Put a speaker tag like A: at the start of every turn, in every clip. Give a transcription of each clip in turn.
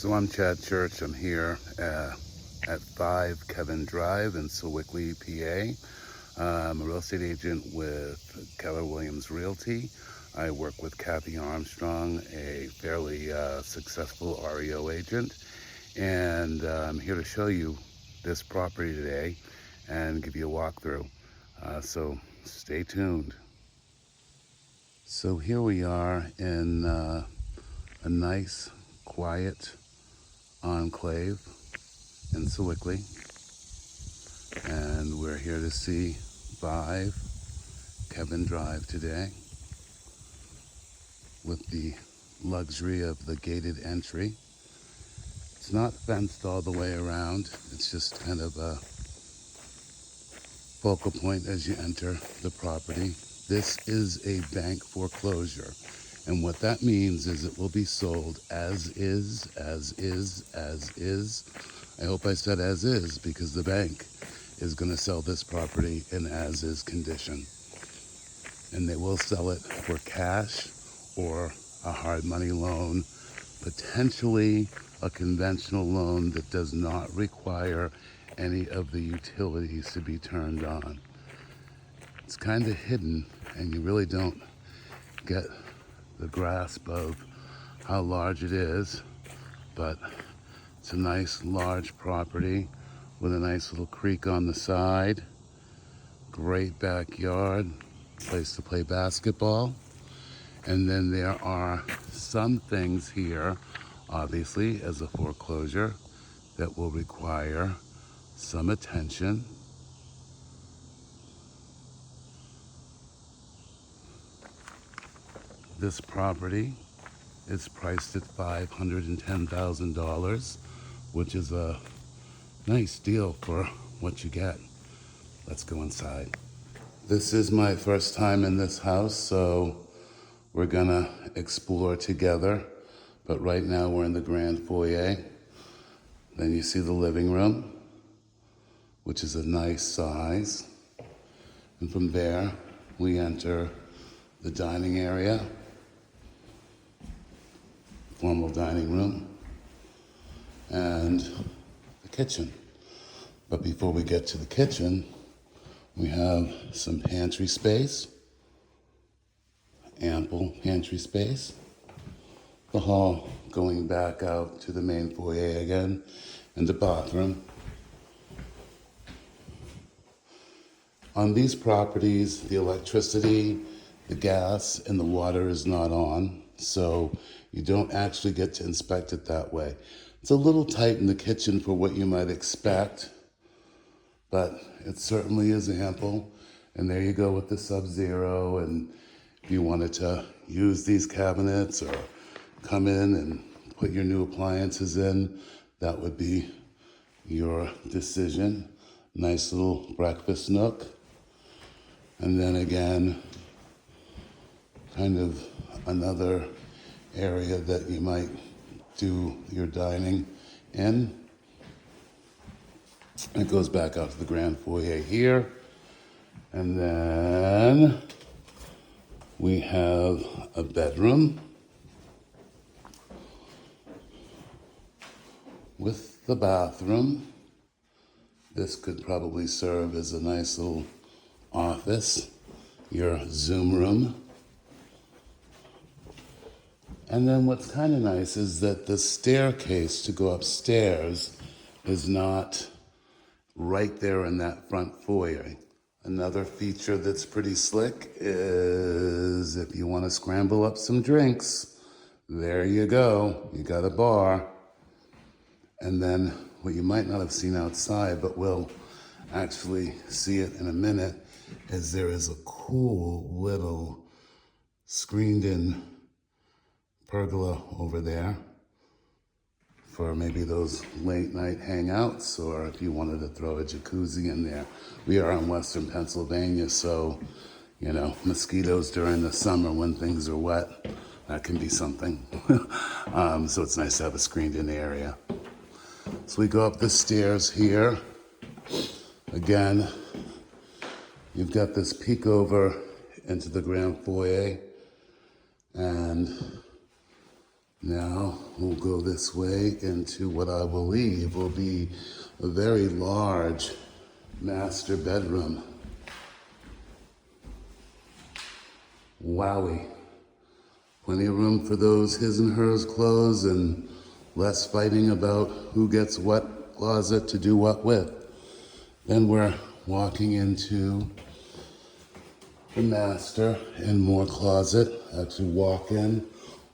A: So I'm Chad Church. I'm here at 5 Kevin Drive in Sewickley, PA. I'm a real estate agent with Keller Williams Realty. I work with Kathy Armstrong, a fairly successful REO agent. And I'm here to show you this property today and give you a walkthrough. So stay tuned. So here we are in a nice, quiet enclave in Sewickley, and we're here to see 5 Kevin Drive today with the luxury of the gated entry. It's not fenced all the way around, it's just kind of a focal point as you enter the property. This is a bank foreclosure, and what that means is it will be sold as is. I hope I said as is, because the bank is going to sell this property in as is condition. And they will sell it for cash or a hard money loan, potentially a conventional loan that does not require any of the utilities to be turned on. It's kind of hidden, and you really don't get the grasp of how large it is, but it's a nice large property with a nice little creek on the side, great backyard, place to play basketball. And then there are some things here, obviously, as a foreclosure, that will require some attention. This property is priced at $510,000, which is a nice deal for what you get. Let's go inside. This is my first time in this house, so we're gonna explore together. But right now we're in the grand foyer. Then you see the living room, which is a nice size. And from there, we enter the dining area, formal dining room, and the kitchen. But before we get to the kitchen, we have some pantry space, ample pantry space. The hall going back out to the main foyer again, and the bathroom. On these properties, the electricity, the gas, and the water is not on, so you don't actually get to inspect it that way. It's a little tight in the kitchen for what you might expect, but it certainly is ample. And there you go with the Sub-Zero, and if you wanted to use these cabinets or come in and put your new appliances in, that would be your decision. Nice little breakfast nook. And then again, kind of another area that you might do your dining in. It goes back out to the grand foyer here. And then we have a bedroom with the bathroom. This could probably serve as a nice little office, your Zoom room. And then what's kind of nice is that the staircase to go upstairs is not right there in that front foyer. Another feature that's pretty slick is if you want to scramble up some drinks, there you go. You got a bar. And then what you might not have seen outside, but we'll actually see it in a minute, is there is a cool little screened-in pergola over there for maybe those late-night hangouts, or if you wanted to throw a jacuzzi in there. We are in Western Pennsylvania, so, you know, mosquitoes during the summer when things are wet, that can be something. So it's nice to have a screened-in area. So we go up the stairs here. Again, you've got this peek over into the grand foyer, and Now we'll go this way into what I believe will be a very large master bedroom. Wowie. Plenty of room for those his and hers clothes and less fighting about who gets what closet to do what with. Then we're walking into the master and more closet. Actually walk in.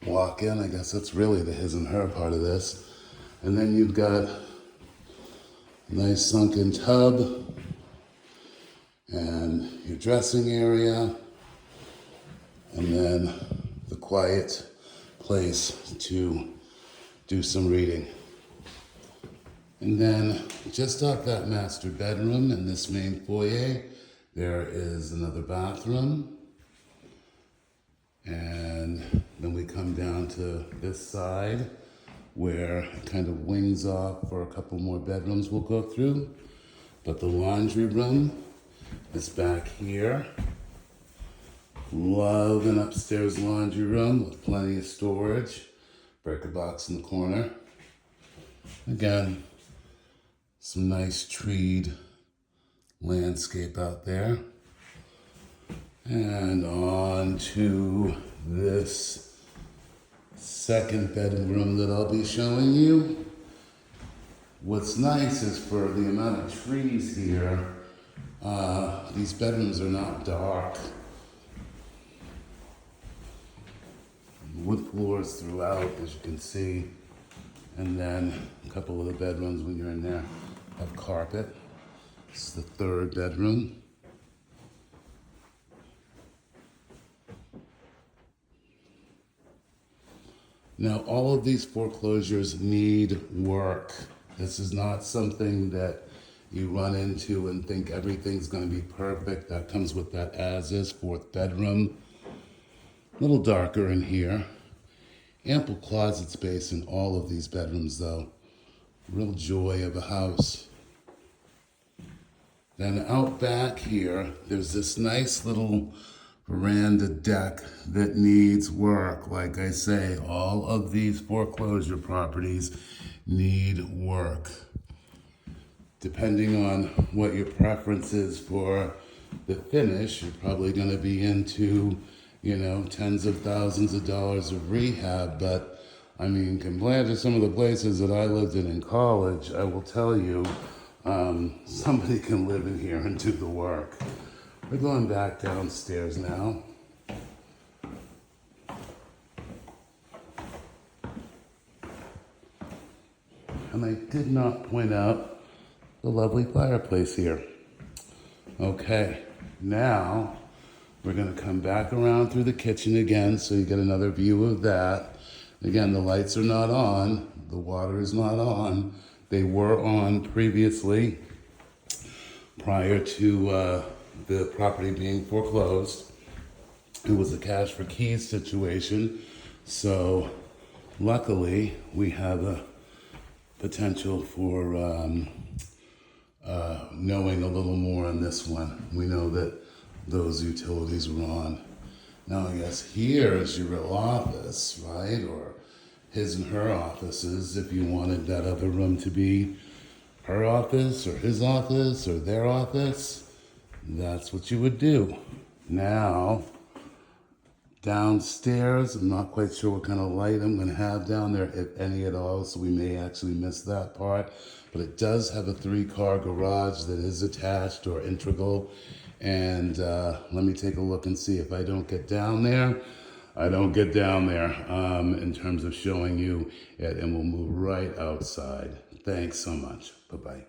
A: I guess that's really the his and her part of this. And then you've got a nice sunken tub and your dressing area, and then the quiet place to do some reading. And then just off that master bedroom in this main foyer, there is another bathroom. And then we come down to this side where it kind of wings off for a couple more bedrooms we'll go through. But the laundry room is back here. Love an upstairs laundry room with plenty of storage. Breaker box in the corner. Again, some nice treed landscape out there. And on to this second bedroom that I'll be showing you. What's nice is for the amount of trees here, these bedrooms are not dark. Wood floors throughout, as you can see. And then a couple of the bedrooms when you're in there have carpet. This is the third bedroom. Now, all of these foreclosures need work. This is not something that you run into and think everything's going to be perfect. That comes with that as-is fourth bedroom. A little darker in here. Ample closet space in all of these bedrooms, though. Real joy of a house. Then out back here, there's this nice little veranda deck that needs work. Like I say, all of these foreclosure properties need work. Depending on what your preference is for the finish, you're probably going to be into, tens of thousands of dollars of rehab. But I mean, compared to some of the places that I lived in college, I will tell you, somebody can live in here and do the work. We're going back downstairs now. And I did not point out the lovely fireplace here. Okay, now we're gonna come back around through the kitchen again so you get another view of that. Again, the lights are not on, the water is not on. They were on previously, prior to the property being foreclosed. It was a cash for keys situation. So luckily we have a potential for knowing a little more on this one. We know that those utilities were on. Now I guess here is your real office, right? Or his and her offices, if you wanted that other room to be her office or his office or their office. That's what you would do. Now, downstairs, I'm not quite sure what kind of light I'm going to have down there, if any at all, so we may actually miss that part. But it does have a 3-car garage that is attached or integral. And let me take a look and see. If I don't get down there, I don't get down there in terms of showing you it, and we'll move right outside. Thanks so much. Bye-bye.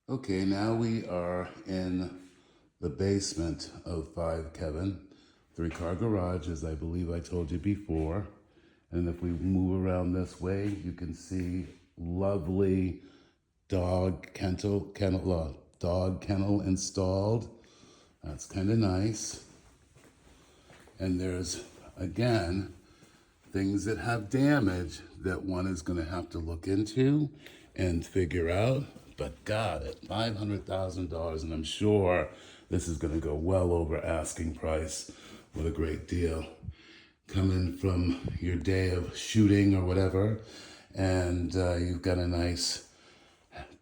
A: Okay, now we are in the basement of 5 Kevin. 3-car garage, as I believe I told you before. And if we move around this way, you can see lovely dog kennel installed. That's kind of nice. And there's, again, things that have damage that one is going to have to look into and figure out. But God, at $500,000, and I'm sure this is going to go well over asking price. What a great deal. coming from your day of shooting or whatever, and you've got a nice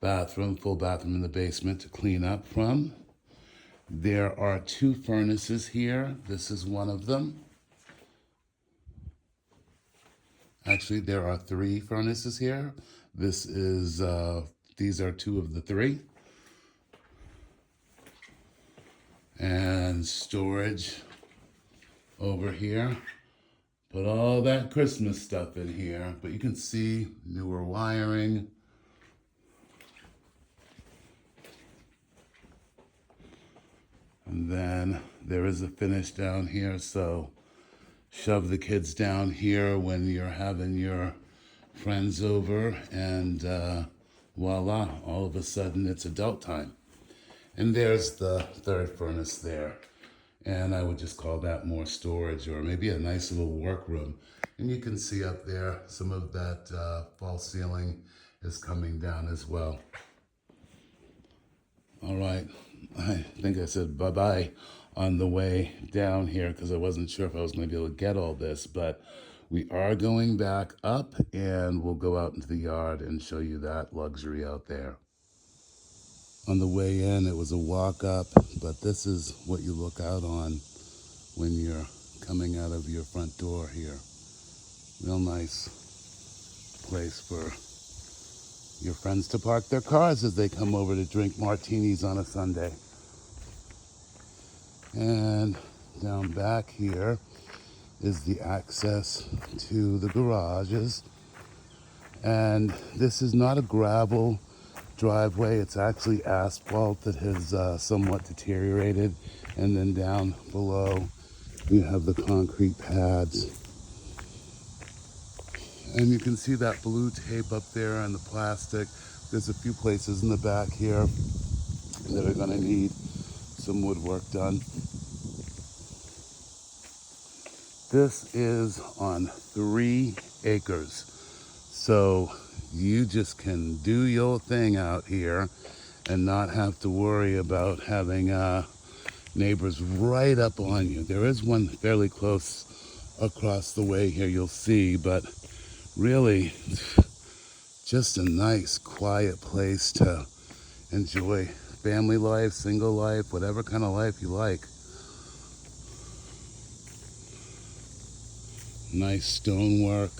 A: bathroom, full bathroom in the basement to clean up from. There are 2 furnaces here. This is one of them. Actually, there are 3 furnaces here. These are 2 of the 3. And storage over here. Put all that Christmas stuff in here, but you can see newer wiring. And then there is a finish down here, so shove the kids down here when you're having your friends over, and voila, all of a sudden it's adult time. And there's the 3rd furnace there. And I would just call that more storage, or maybe a nice little workroom. And you can see up there, some of that false ceiling is coming down as well. All right, I think I said bye-bye on the way down here because I wasn't sure if I was going to be able to get all this, but we are going back up, and we'll go out into the yard and show you that luxury out there. On the way in, it was a walk up, but this is what you look out on when you're coming out of your front door here. Real nice place for your friends to park their cars as they come over to drink martinis on a Sunday. And down back here is the access to the garages. And this is not a gravel driveway, it's actually asphalt that has somewhat deteriorated. And then down below you have the concrete pads. And you can see that blue tape up there and the plastic. There's a few places in the back here that are going to need some woodwork done. This is on 3 acres. So you just can do your thing out here and not have to worry about having neighbors right up on you. There is one fairly close across the way here, you'll see, but really just a nice quiet place to enjoy family life, single life, whatever kind of life you like. Nice stonework.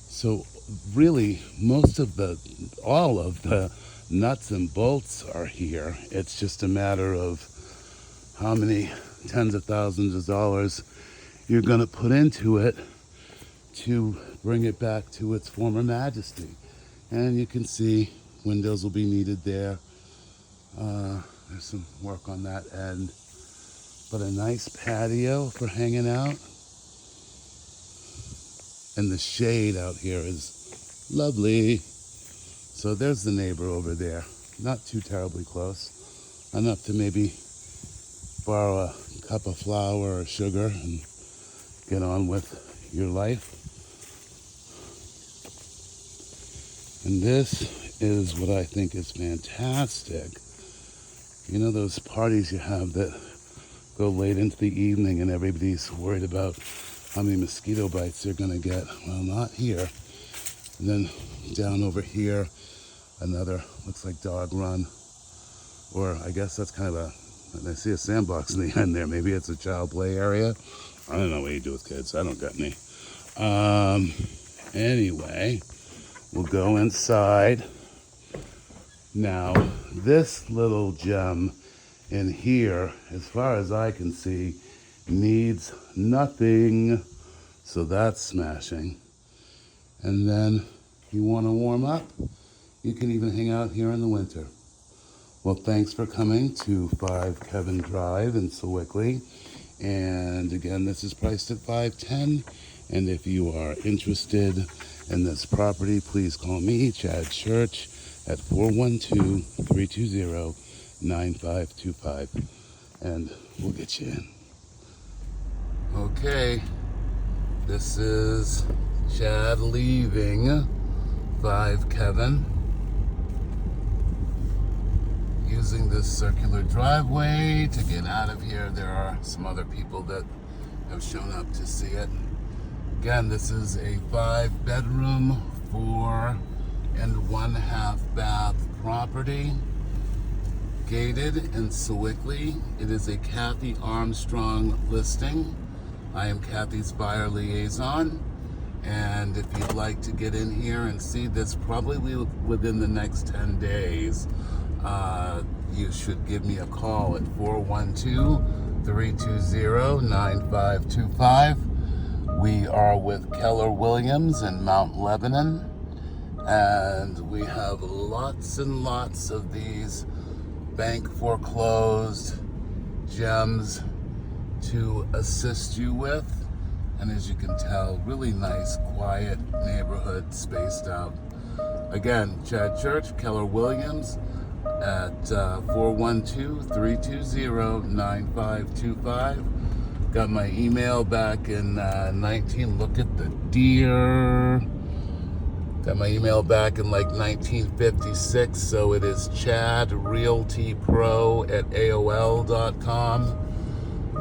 A: So really all of the nuts and bolts are here. It's just a matter of how many tens of thousands of dollars you're going to put into it to bring it back to its former majesty. And you can see windows will be needed there. There's some work on that end, but a nice patio for hanging out. And the shade out here is lovely. So there's the neighbor over there. Not too terribly close. Enough to maybe borrow a cup of flour or sugar and get on with your life. And this is what I think is fantastic. You know those parties you have that go late into the evening and everybody's worried about how many mosquito bites they're gonna get? Well, not here. And then down over here, another, looks like dog run. Or I guess that's kind of I see a sandbox in the end there. Maybe it's a child play area. I don't know what you do with kids. I don't got any. Anyway, we'll go inside. Now, this little gem in here, as far as I can see, needs nothing. So that's smashing. And then you want to warm up, you can even hang out here in the winter. Well, thanks for coming to 5 Kevin Drive in Sewickley. And again, this is priced at $510. And if you are interested in this property, please call me, Chad Church, at 412-320-9525. And we'll get you in. Okay, this is Chad leaving 5 Kevin, using this circular driveway to get out of here. There are some other people that have shown up to see it. Again, this is a 5-bedroom, 4 and 1/2 bath property, gated in Sewickley. It is a Kathy Armstrong listing. I am Kathy's buyer liaison, and if you'd like to get in here and see this probably within the next 10 days, you should give me a call at 412-320-9525. We are with Keller Williams in Mount Lebanon, and we have lots and lots of these bank foreclosed gems to assist you with. And as you can tell, really nice, quiet neighborhood, spaced out. Again, Chad Church, Keller Williams at 412-320-9525. Got my email back in 19, look at the deer. Got my email back in like 1956, so it is chadrealtypro@aol.com.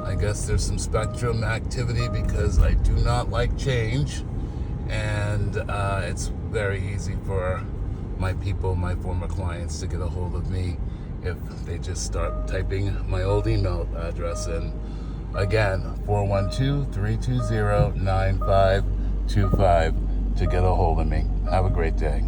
A: I guess there's some spectrum activity because I do not like change, and it's very easy for my people, my former clients, to get a hold of me if they just start typing my old email address in. Again, 412-320-9525 to get a hold of me. Have a great day.